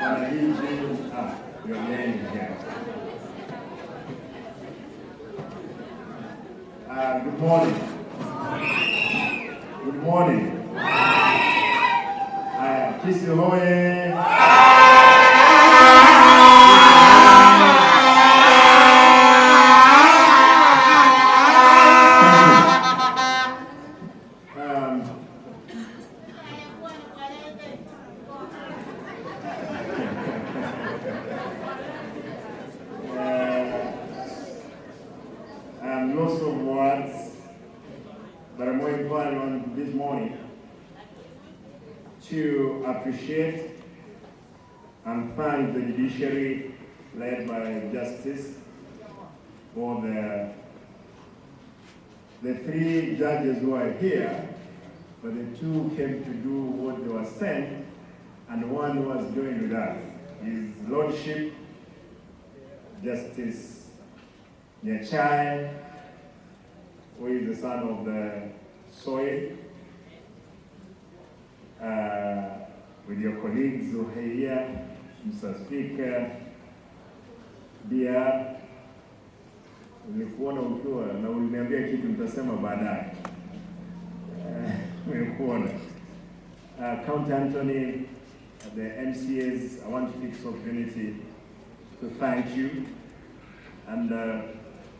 Your name here. Good morning. Good morning. Kisi hoye. Lots of words, but I'm more important on this morning to appreciate and thank the judiciary led by Justice for the three judges who are here, but the two came to do what they were sent, and one who was joined with us, His Lordship Justice Nyachai, who is the son of the soil, with your colleagues who are here, Mr. Speaker, Bia, nilikuona ukiwa na uliniambia kitu nitasema baadaye. Nilikuona. Count Anthony, the MCAs, I want to take this opportunity to thank you. And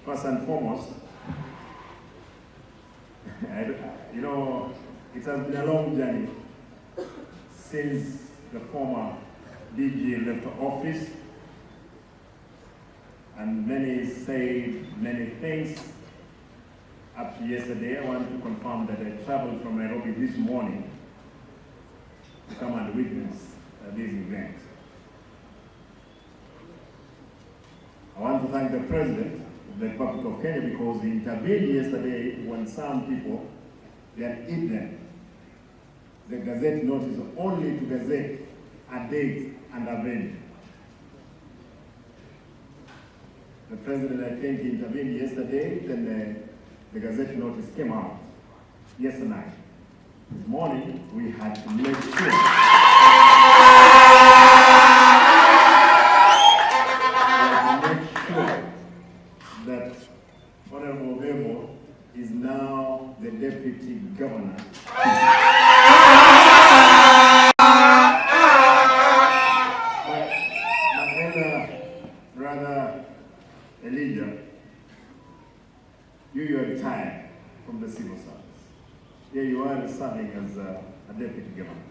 first and foremost, you know, it has been a long journey since the former DG left office, and many say many things. Up to yesterday, I want to confirm that I traveled from Nairobi this morning to come and witness this event. I want to thank the President of the Republic of Kenya because he intervened yesterday when some people, they had eaten the Gazette notice only to Gazette a date and a venue. The President, I think, intervened yesterday, then the Gazette notice came out yesterday night. This morning, we had to make sure that Honorable Bebo is now the Deputy Governor. My elder brother Elijah, you are retired from the civil service. Here you are serving as a Deputy Governor.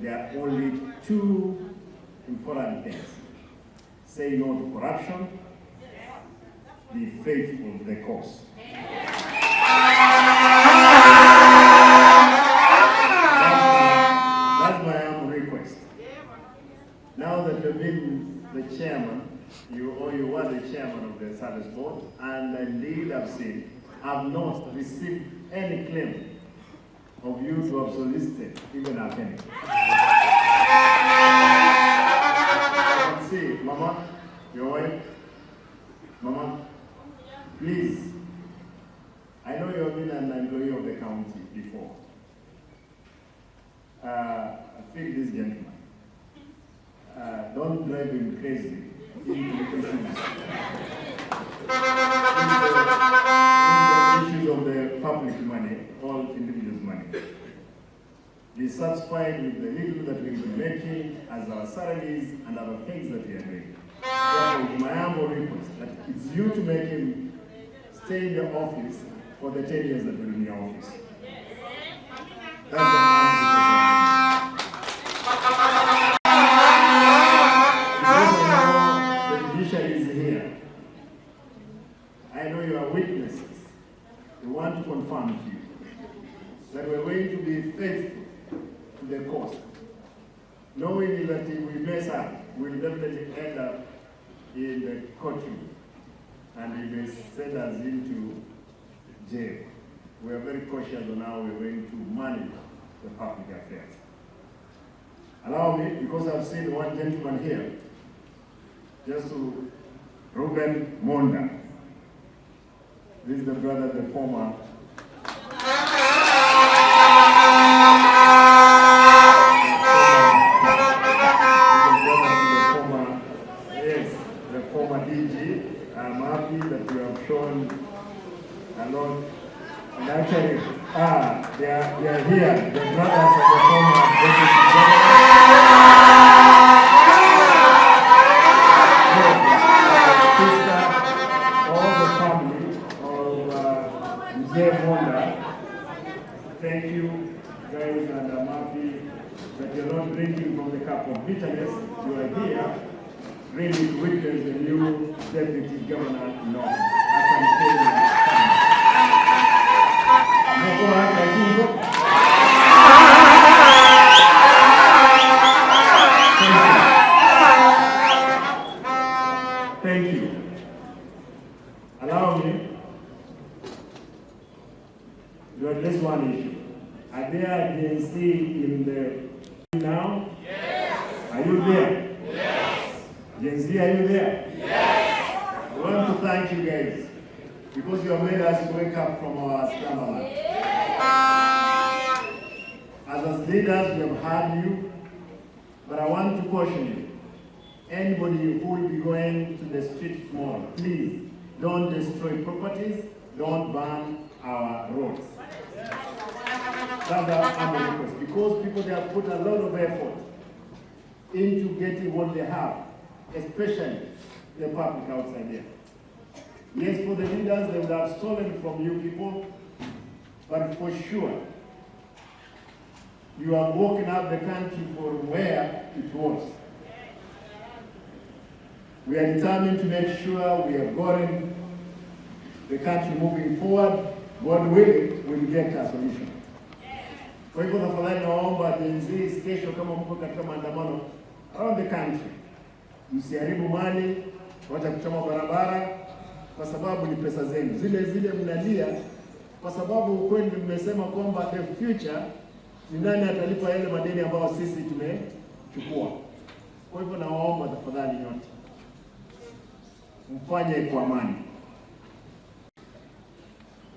There are only two important things. Say no to corruption, be faithful to the cause. That's my own request. Now that you've been the chairman, you were the chairman of the service board, and indeed I've not received any claim of you to have solicited even a penny. See, Mama, your wife, Mama, please, I know you have been an employee of the county before. I feel this gentleman. Don't drive him crazy. In the issues of the public money, all individuals' money. Be satisfied with the little that we've been making as our salaries and other things that we are doing. Therefore, my humble request that it's you to make him stay in the office for the 10 years that we're in the office. That's the judiciary is here. I know you are witnesses. We want to confirm to you that we're going to be faithful to the cause. Knowing that if we mess up, we'll definitely end up in the courtroom and it may send us into jail. We are very cautious on how we're going to manage the public affairs. Allow me, because I've seen one gentleman here, just to Ruben Monda. This is the brother, the former Actually, they are here. The brothers of the former Deputy sister, all the family of Mzee Monda. Thank you, guys, and I'm happy that you're not drinking from the cup of bitterness. You are here really to witness the new Deputy Governor in office. Thank you. Allow me to address one issue. Are there DNC in the now? Yes. Are you there? Yes. DNC, are you there? Yes. I want to thank you guys because you have made us wake up from our slumber. As leaders, we have heard you, but I want to caution you. Anybody who will be going to the street tomorrow, please don't destroy properties, don't burn our roads. That's our request. Because people, they have put a lot of effort into getting what they have, especially the public outside there. Yes, for the leaders, they would have stolen from you people, but for sure, you have woken up the country from where it was. We are determined to make sure we have gotten the country moving forward. God willing, we'll get a solution. Kwa hivyo tafadhali naomba jinsi kesho kama mko katika maandamano around the country, msiharibu mali, wacha kuchoma barabara kwa sababu ni pesa zenu. Zile mnalia kwa sababu ukweli mmesema kwamba the future ni nani atalipa yale madeni ambayo sisi tumechukua. Kwa hivyo naomba tafadhali nyote mfanye kwa amani.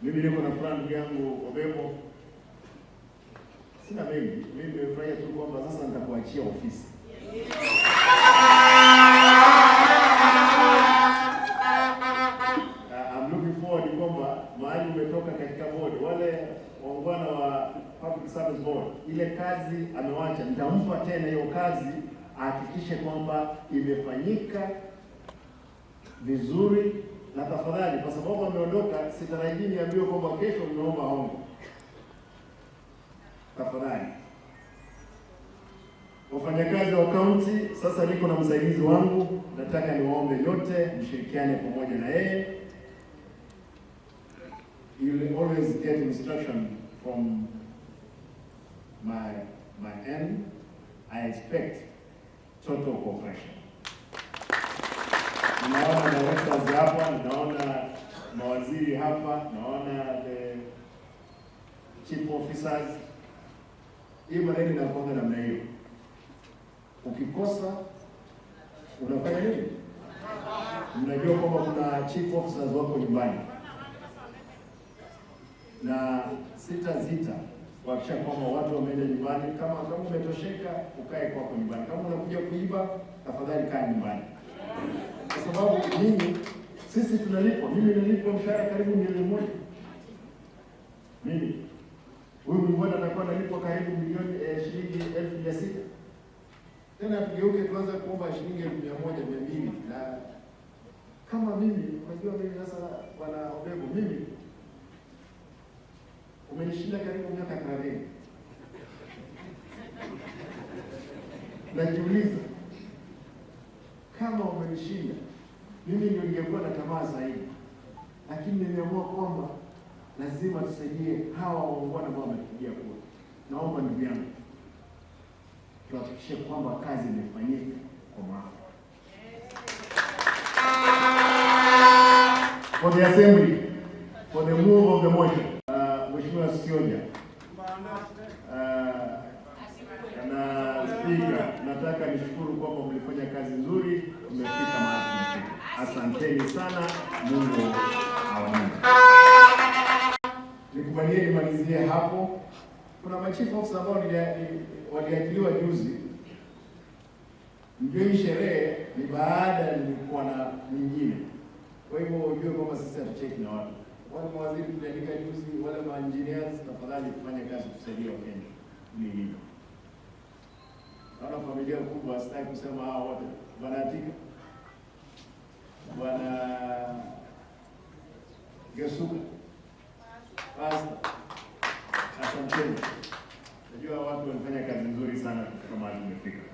Mimi niko na fulani ndugu yangu Obebo. Sina mengi. Mimi nimefurahia tu kwamba sasa nitakuachia ofisi. I'm looking forward kwamba mahali umetoka katika board, wale waungwana wa Public Service Board, ile kazi amewacha, nitampa tena hiyo kazi ahakikishe kwamba imefanyika vizuri. Na tafadhali, kwa sababu ameondoka, sitarajii niambiwe kwamba kesho nimeomba hongo. Tafadhali wafanyakazi wa kaunti, sasa niko na msaidizi wangu, nataka niwaombe nyote mshirikiane pamoja na yeye. You will always get instruction from my end. I expect total cooperation. Naona directors hapa, naona mawaziri hapa, naona the chief officers. Hii maneno inakwenda namna hiyo. Ukikosa unafanya nini? Mnajua kwamba kuna chief officers wako nyumbani, na sitazita kuhakikisha kwamba watu wameenda nyumbani. Kama umetosheka, ukae kwako nyumbani. Kama unakuja kuiba, tafadhali kaa nyumbani. Kwa sababu sisi tunalipwa. Mimi nilipwa mshahara karibu milioni 1. Mimi huyu mmoja anakuwa analipwa karibu milioni shilingi 1,600. Tena tugeuke tuanze kuomba shilingi 1,100, 200. Na kama mimi, unajua mimi sasa bwana Obebo, mimi umenishinda karibu miaka 30. Najiuliza, kama umenishinda, mimi ndio ningekuwa na tamaa zaidi. Lakini nimeamua kwamba lazima tusaidie hawa waungwana ambao wamepigia kura. Naomba ndugu yangu, tuhakikishe kwamba kazi imefanyika kwa mwafaka. For the assembly, for the move of the motion, Mheshimiwa Sioja na Speaker, nataka nishukuru kwamba mlifanya kazi nzuri, tumefika mahali. Asanteni sana, Mungu awalinde. Nikubalie nimalizie hapo. Kuna machief officer ambao waliajiliwa juzi. Ndio hii sherehe ni baada nilikuwa na nyingine. Kwa hivyo ujue kwamba sisi hatucheki na watu. wale mawaziri tuliandika juzi, wale engineers, tafadhali kufanya kazi kusaidia Wakenya hili. Naona familia kubwa, sitaki kusema hao wote, Bwana Atika, Bwana Gesuka, Pastor, asanteni. Najua watu walifanya kazi nzuri sana kufika mahali tumefika.